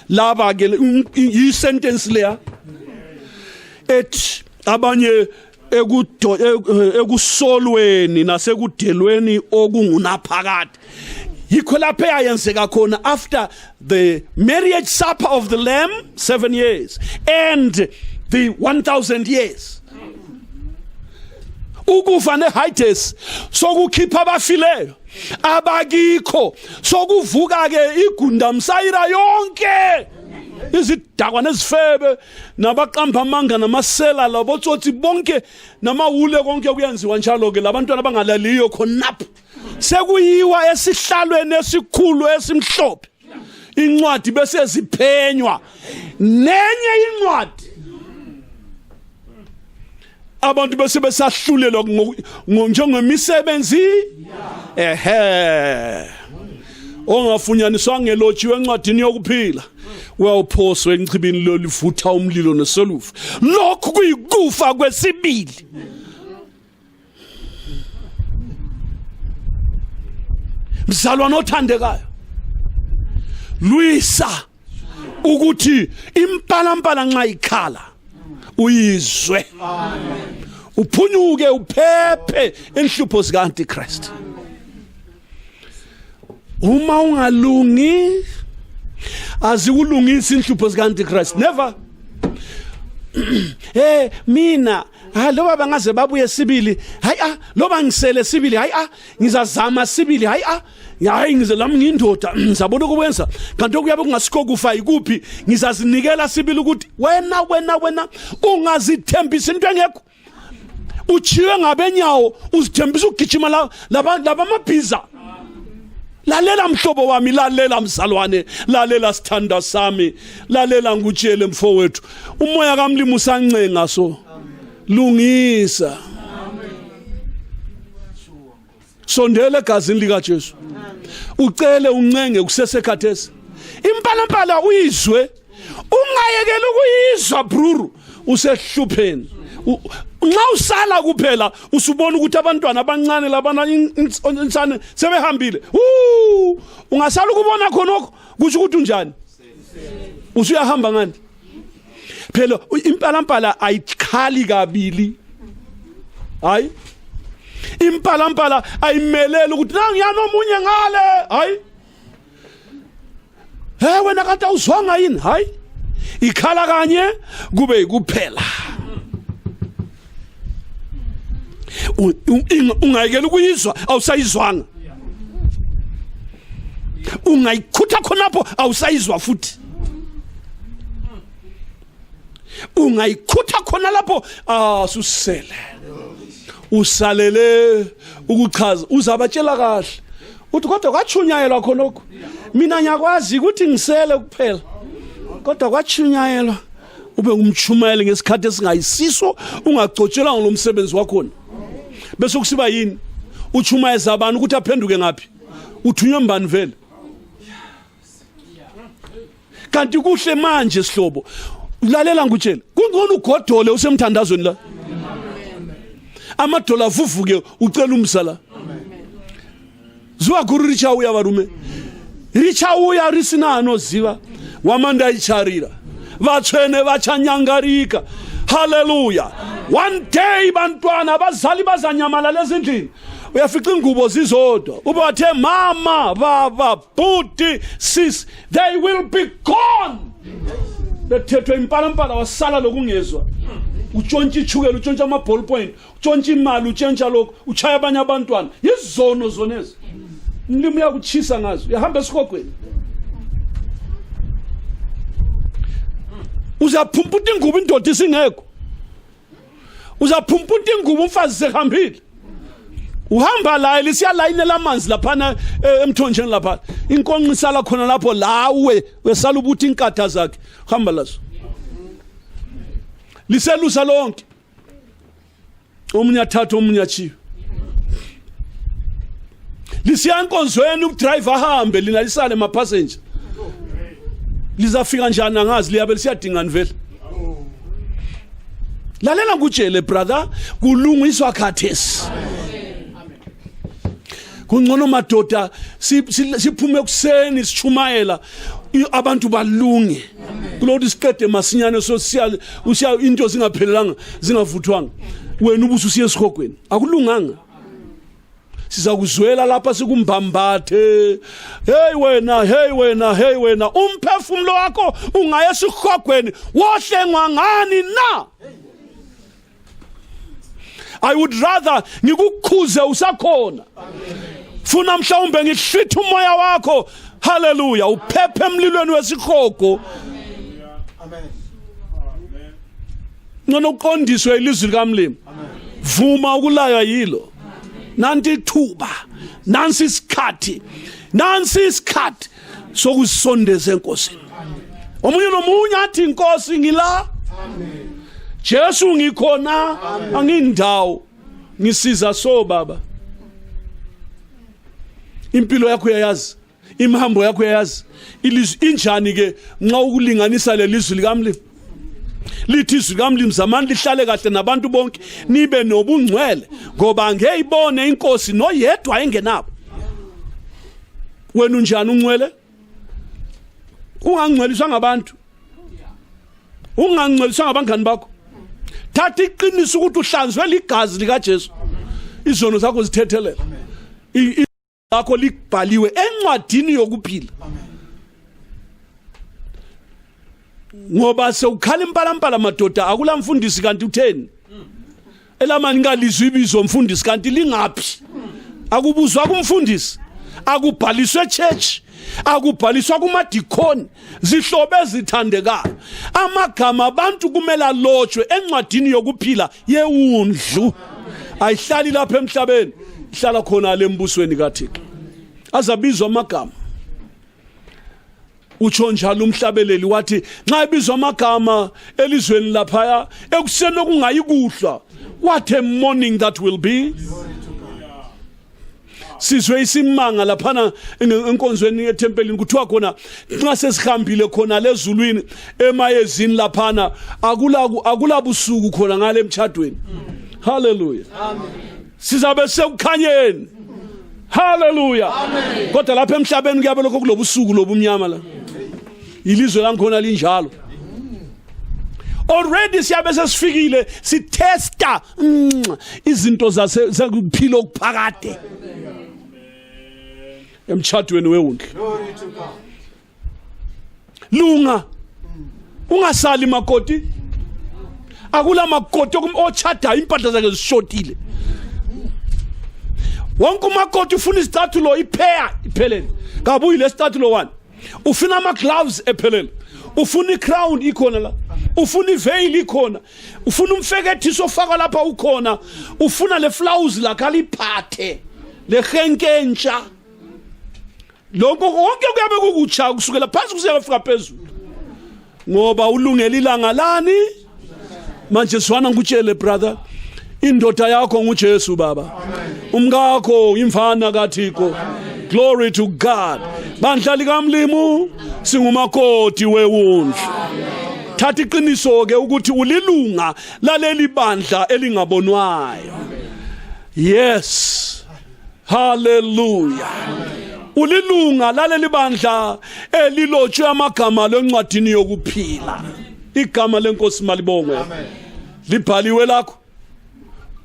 laba ke isentence leya ethi abanye ekusolweni nasekudelweni okungunaphakade yikho lapho eyayenzeka khona after the marriage supper of the lamb 7 years and the 1000 years ukufa neHades sokukhipha abafileyo abakikho sokuvuka ke igundamsayira yonke izidakwa nezifebe nabaqamba amanga namasela labotsotsi bonke namawule konke kuyenziwa njalo ke labantwana abangalaliyo khonapho sekuyiwa esihlalweni esikhulu esimhlophe incwadi bese ziphenywa nenye incwadi abantu bese besahlulelwa njengemisebenzi ongafunyaniswa ngelotshiwe encwadini yokuphila uyawuphoswa enchibini lolivutha umlilo nesolufa lokhu kuyikufa kwesibili. Mzalwane othandekayo lwisa ukuthi impalampala nxa ikhala uyizwe uphunyuke uphephe enhlupho zika Antichrist. Uma ungalungi azikulungisa inhlupho zika Antichrist never. Mina loba bangaze babuye sibili hayi loba ngisele sibili hayi ngizazama sibili hayi ngize lami ngindoda ngizabona ukwenza kanti okuyabe kungasikho kufa ikuphi ngizazinikela sibili ukuthi wena ungazithembisa into engekho uchiwe ngabenyawo uzithembisa ukugijima laba mabhiza. Lalela mhlobo wami, lalela mzalwane, lalela sithanda sami, lalela ngutshele mfowethu umoya kaMlimi usancenga so lungisa sondela egazini lika Jesu ucele uncenge kusesekhathesi impalampala uyizwe ungayekela ukuyizwa bruru usehlupheni nxa usala kuphela usubona ukuthi abantwana abancane labana insane sebehambile ungasala ukubona khonokho kusho ukuthi unjani usuyahamba ngani phela impalampala ayikhali kabili hayi impalampala ayimelela ukuthi ngiyana omunye ngale hayi wena kade uzwanga yini hayi ikhala kanye kube kuphela ungayekela ukuyizwa awusayizwanga ungayikhutha khonapho awusayizwa futhi ungayikhutha khona lapho susele usalele ukuchaza uzabatshela kahle uthi kodwa kwachunyayelwa khonokho mina ngiyakwazi ukuthi ngisele kuphela kodwa kwachunyayelwa ube umchumayele ngesikhathi esingayisiso ungagcotshelanga lo msebenzi wakho bese kusiba yini uchumayeza abantu ukuthi aphenduke ngapi uthunywe mbani vele kanti kuhle manje sihlobo ulalela ngutshela kungcono ugodole usemthandazweni la amadola vuvuke ucela umsala zwa guru richa uya barume richa uya risinano ziva wamanda icharira vatswene vachanyangarika hallelujah one day bantwana bazali bazanyamala lezindlini uyafica ingubo zizodwa uba wathe mama baba bhuti sis they will be gone bethethwe impalampala wasala lokungezwa utshontsha ichukela utshontsha ama ball point utshontsha imali utshontsha lokho uchaya abanye abantwana izono zonezi umlimi uyakuchisa ngazo uyahamba esikogweni uzaphumputa ingubo indoda isingekho uzaphumputa ingubo umfazi sehambile uhamba la lisiya line lamanzi laphana emthonjeni lapha inkonqisa la khona lapho lawe wesala ubuthi inkatha zakhe hamba lazo liselusa lonke omunye athatha omunye achiwe lisiya enkonzweni udriver ahambe lina lisale ma passenger lizafika njani angazi liyabe lisiyadingani vele lalela ngutshele brother kulungiswa khathesi kungcono madoda siphume ekuseni sichumayela abantu balunge kulodi siqede masinyane so usiya into zingaphelelanga zingavuthwanga wena ubuso usiye esikhogweni akulunganga sizakuzwela lapha sikumbambathe hey wena umphefumulo wakho ungaya esikhogweni wohlengwa ngani na I would rather ngikukhuze usakhona funa mhlawumbe ngihlithe umoya wakho hallelujah uphephe emlilweni wesikhogo amen nonoqondiswe ilizwi likaMlimi vuma ukulaya yilo nanti thuba nansi isikhathi sokusondeza enkosini omunye nomunye athi inkosi ngila Jesu ngikhona angindawo ngisiza so baba impilo yakho uyayazi imhambo yakho uyayazi ilizwi injani ke nxa ukulinganisa lelizwi likaMlimi lithi izwi likaMlimi zamani lihlale kahle nabantu bonke nibe nobungcwele ngoba ngeyibone inkosi noyedwa engenabo wena unjani ungcwele ungangcweliswa ngabantu ungangcweliswa ngabangani bakho thatha iqiniso ukuthi uhlanzwe ligazi lika Jesu izono zakho zithethelela lakho libhaliwe encwadini yokuphila ngoba sewukhala impala madoda akula mfundisi kanti utheni elamani ngalizwe ibizo mfundisi kanti lingaphi akubuzwa kumfundisi akubhaliswe church akubhaliswa kumadikoni zihlobe ezithandekayo amagama abantu kumele alotshwe encwadini yokuphila yewundlu ayihlali lapha emhlabeni ihlala khona lembusweni kaThixo azabizwa amagama utsho njalo umhlabeleli wathi nxa ebizwa amagama elizweni lapha ekuseni okungayi kuhla what a morning that will be sizwe isimanga laphana enkonzweni yethempelini kuthiwa khona nxa sesihambile khona lezulwini emayezini laphana akulabusuku khona ngale emtshadweni hallelujah amen sizabe sekukhanyeni hallelujah amen kodwa lapha emhlabeni kuyabe lokho kulobusuku lobumnyama la ilizwe lankhona linjalo already siyabe sesifikile sitesta izinto zasekuphila okuphakade emtshadweni wewundlu lunga ungasali makoti akula makoti ochada impahla zakhe zishotile wonke umakoti ufuna isicathulo iphaya iphelele kabuyi lesicathulo 1 ufuna ama gloves ephelele ufuna icrown ikhona la ufuna iveil ikhona ufuna umfekethiso ofaka lapha ukhona ufuna le flowers lakhe aliphathe lehenkentsha lokho konke kuyabe kukutsha kusukela phansi kusiyafika phezulu ngoba ulungela ilanga lani manje swana ngutshele brother indoda yakho nguJesu baba umkakho imfana kaThixo glory to God bandla likaMlimi singumakoti wewundlu thatha iqiniso ke ukuthi ulilunga laleli bandla elingabonwayo yes hallelujah ulilunga laleli bandla elilotshwe amagama lencwadini yokuphila igama lenkosi malibongwe libhaliwe lakho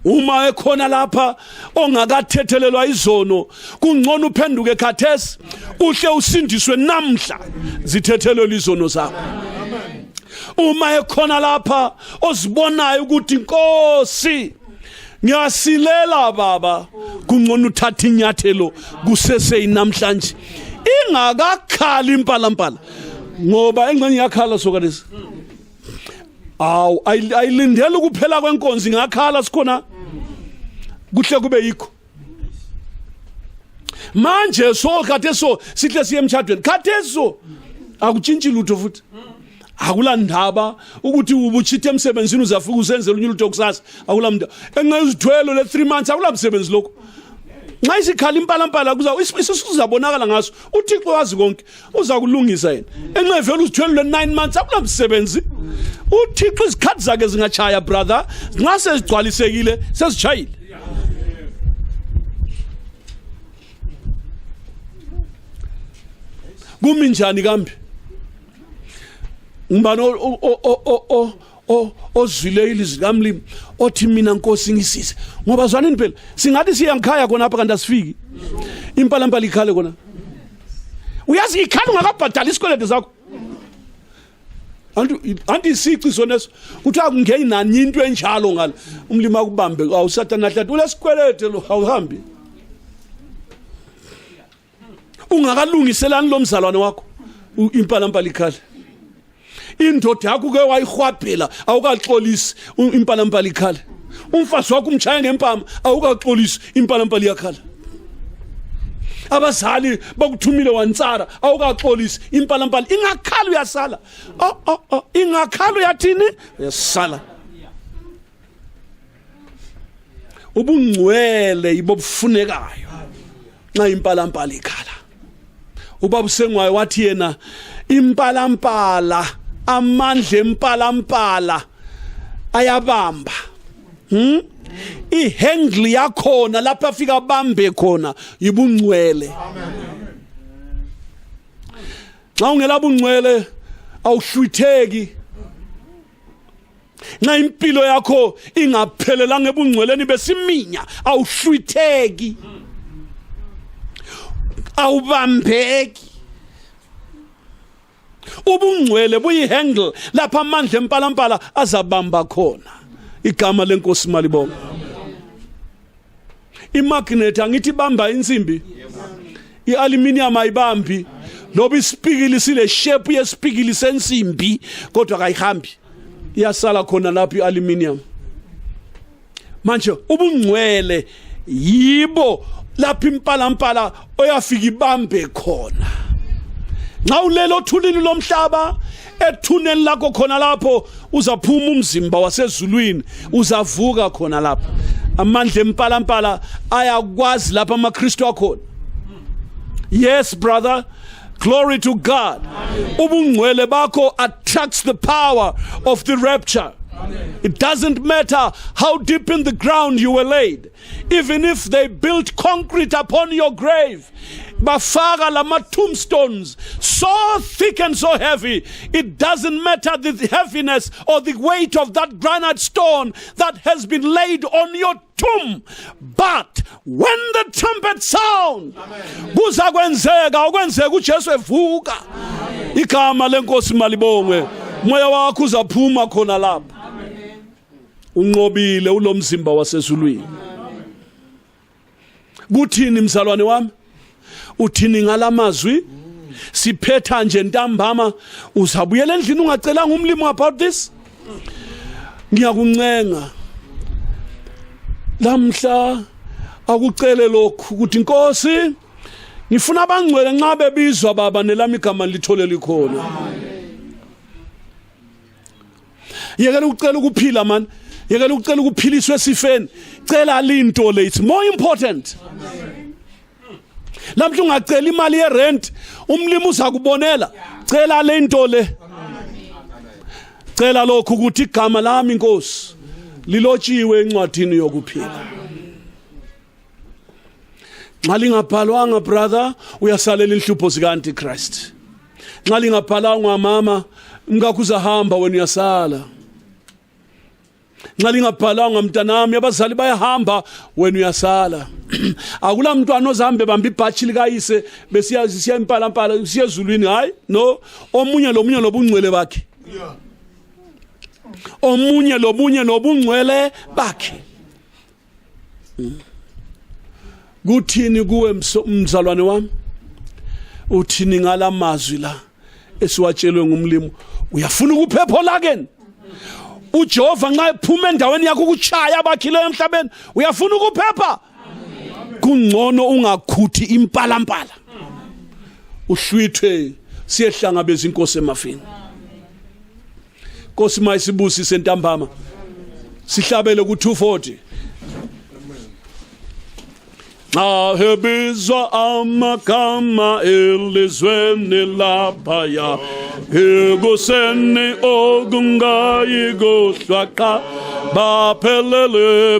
uma ekhona lapha ongakathethelelwa izono kungcono uphenduke khathesi uhle usindiswe namhla zithethelwe izono zakho uma ekhona lapha ozibonayo ukuthi inkosi ngiyasilela baba kungcono uthatha inyathelo kusese namhlanje ingakakhali impala ngoba engcane yakhala soka lesi ayilindele ukuphela kwenkonzi ngakhala sikhona kuhle kube yikho manje so khatheso sihle siye emtshadweni khatheso akutshintshi lutho futhi akulandaba ukuthi ubuchithe emsebenzini uzafika usenzele unye ulutho kusasa akulamntu engayizithwelo le 3 months akulamsebenzi lokho nxa isikhala impalampala uzabonakala ngaso uThixo wazi konke uza kulungisa yena enxevela uzithwele le 9 months akulamsebenzi uThixo izikhathi zakhe zingachaya brother nxa sezigcwalisekile sezitshayile kumi njani kambe ngibani ozwile ilizwi kamlimi othi mina Nkosi ngisize ngoba zwanini phela singathi siyangikhaya khona apha kanti asifiki impalampala ikhale khona uyazi ikhali ungakabhadala isikweletu sakho anti isici soneso kuthi akungeni nani into enjalo ngala umlimi akubambe awusatana hlathi ulesikweletu lo awuhambi ungakalungiselani lo mzalwane wakho impalampala ikhale indoda yakho ke wayihwabhela awukaxolisi impalampala ikhale umfazi wakho umtshaya ngempama awukaxolisi impalampala iyakhala abazali bakuthumile wantsara awukaxolisi impalampala ingakhala uyasala ingakhala uyathini uyasala ubungcwele ibobufunekayo nxa impalampala ikhala ubaba usengwayo wathi yena impalampala amandla empalampala ayabamba ihandle yakhona lapha afika bambe khona ibungcwele nxa ungela bungcwele awuhlwitheki nxa impilo yakho ingaphelelanga ebungcweleni besiminya awuhlwitheki awubambeki ubungcwele buyihandle lapha amandla empalampala azabamba khona igama lenkosi malibonga imagnet angithi bamba insimbi ialuminium ayibambi loba isipikili sile shape yesipikili sensimbi kodwa kayihambi iyasala khona lapho ialuminium manje ubungcwele yibo lapho impalampala oyafika ibambe khona nxa ulelo thulini lomhlaba ethuneni lakho khona lapho uzaphuma umzimba wasezulwini uzavuka khona lapho amandla empalampala ayakwazi lapha amaKristu akhona yes brother glory to God ubungcwele bakho attracts the power of the rapture. It doesn't matter how deep in the ground you were laid. Even if they built concrete upon your grave, bafaka lama tombstones so thick and so heavy, it doesn't matter the heaviness or the weight of that granite stone that has been laid on your tomb. But when the trumpet sound, kuzakwenzeka ukwenzeka uJesu evuka. Igama lenkosi malibongwe. Moya wakho uzaphuma khona lapha. Unqobile ulomzimba wasezulwini. Kuthini mzalwane wami? Uthini ngalamazwi? Siphetha nje ntambama uzabuyela endlini ungacelanga umlimo about this? Ngiyakuncenga. Lamhla akucele lokhu ukuthi Nkosi ngifuna abangcwele nxa bebizwa baba nelami igama lithole likhona. Yekela ukucela ukuphila man. Yekela ukucela ukuphiliswa esifeni. Cela linto le, it's more important. Lamhla ungacela imali yerent, umlimi uzakubonela. Cela lento le. Cela lokhu ukuthi igama lami Nkosi lilotshiwe encwadini yokuphila. Nxa lingabhalwanga brother uyasalela inhlupho zika Antichrist. Nxa lingabhalwanga mama mngakho uzahamba wena uyasala. Nxa lingabhalwanga mntanami abazali bayahamba wena uyasala. Akula mntwana ozahambe bamba ibhatshi likayise besiya impalampala siya ezulwini hayi no omunye lobungcwele bakhe. Omunye lobungcwele bakhe. Kuthini kuwe mzalwane wami? Uthini ngalamazwi la esiwatshelwe ngumlimo? Uyafuna ukuphepho lakeni? uJehova nxa ephuma endaweni yakho ukuchaya abakhileyo emhlabeni uyafuna ukuphepha? Kungcono ungakhuthi impalampala. Uhlwithe siyehlangabeza inkosi emafini. Nkosi mayisibusise ntambama sihlabele ku 240 Ahebizwa amagama elizweni laphaya Egoseni ogungayi gohlwaqa Baphelele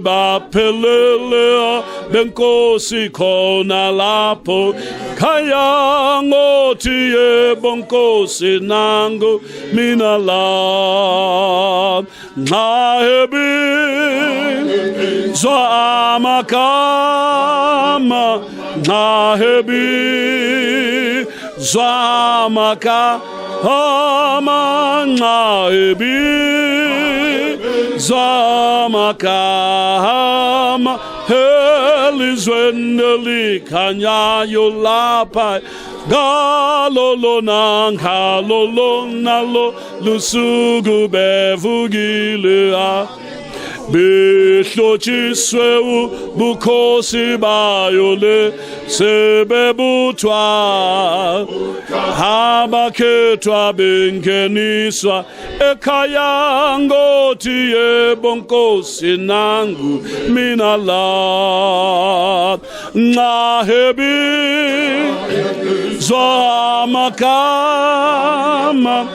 benkosi khona lapho Khaya ngothi yebo nkosi nangu mina la Ahebizwa amagama Ahebizwa Zamakama elizweni likhanyayo lapha galolo nalo lusuku bevukile behlotshiswe ubukhosi bayo le sebebuthwa abakhethwa bengeniswa ekhaya ngothi yebo nkosi nangu mina la Ahebizwa amagama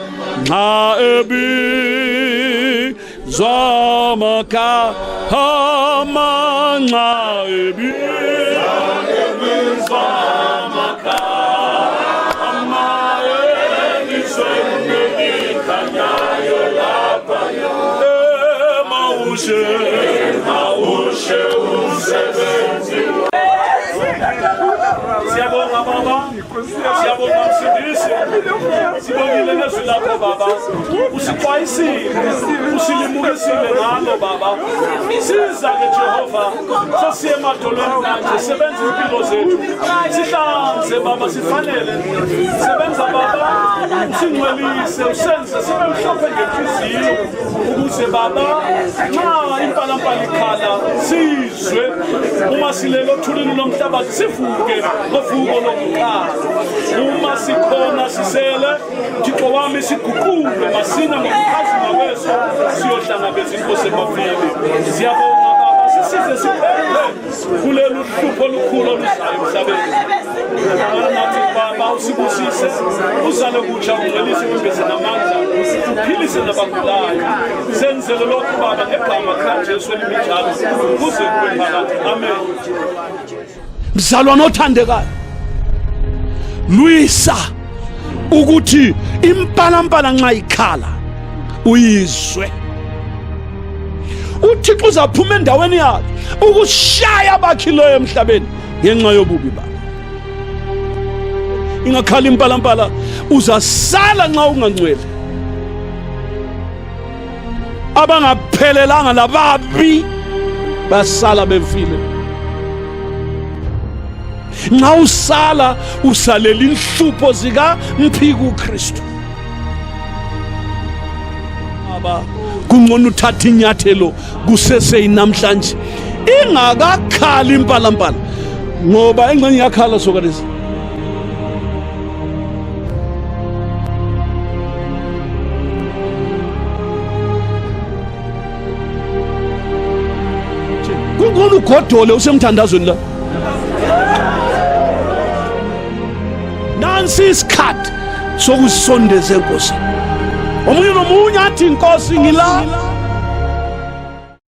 Zamaka hamanga ebi Zamaka ama ebi sende kanyayo lapayo maushe usebenzi Siyabonga baba Siyabonga msindisi Sibongile nezwi lakho baba Usixwayisile usilimukisile ngalo baba Siza ke Jehova sasiye emadolweni manje sebenza impilo zethu Sihlanze baba sifanele Sebenza baba usingcwelise usenze sibe mhlophe ngenhliziyo ukuze baba nxa impalampala ikhala sizwe uma silele othulini lomhlabathi sivuke ngovuko lokuqala uma sikhona sisele Thixo wami siguqule masina ngokuphazima kweso siyohlangabeza inkosi emafini siyabonga baba sisize siphele kulelo hlupho olukhulu oluzayo emhlabeni nathi baba usibusise uzale kutsha ungcwelise imbezi namandla uphilise nabagulayo senzele lokhu baba ngegama likaJesu elimijalo kuze kube phakathi amen mzalwane othandekayo lwisa ukuthi impalampala nxa ikhala uyizwe uThixo uzaphuma endaweni yakhe ukushaya abakhileyo emhlabeni ngenxa yobubi babo ingakhala impalampala uzasala nxa ungangcwele abangaphelelanga lababi basala befile nxa usala usalela inhlupho zika mphiki uKristu aba kungcono uthatha inyathelo kusese namhlanje ingakakhali impalampala ngoba engxenye yakhala sokalezi kungcono ugodole usemthandazweni la nansi isikhathi sokusondeza enkosi omunye nomunye athi inkosi ngila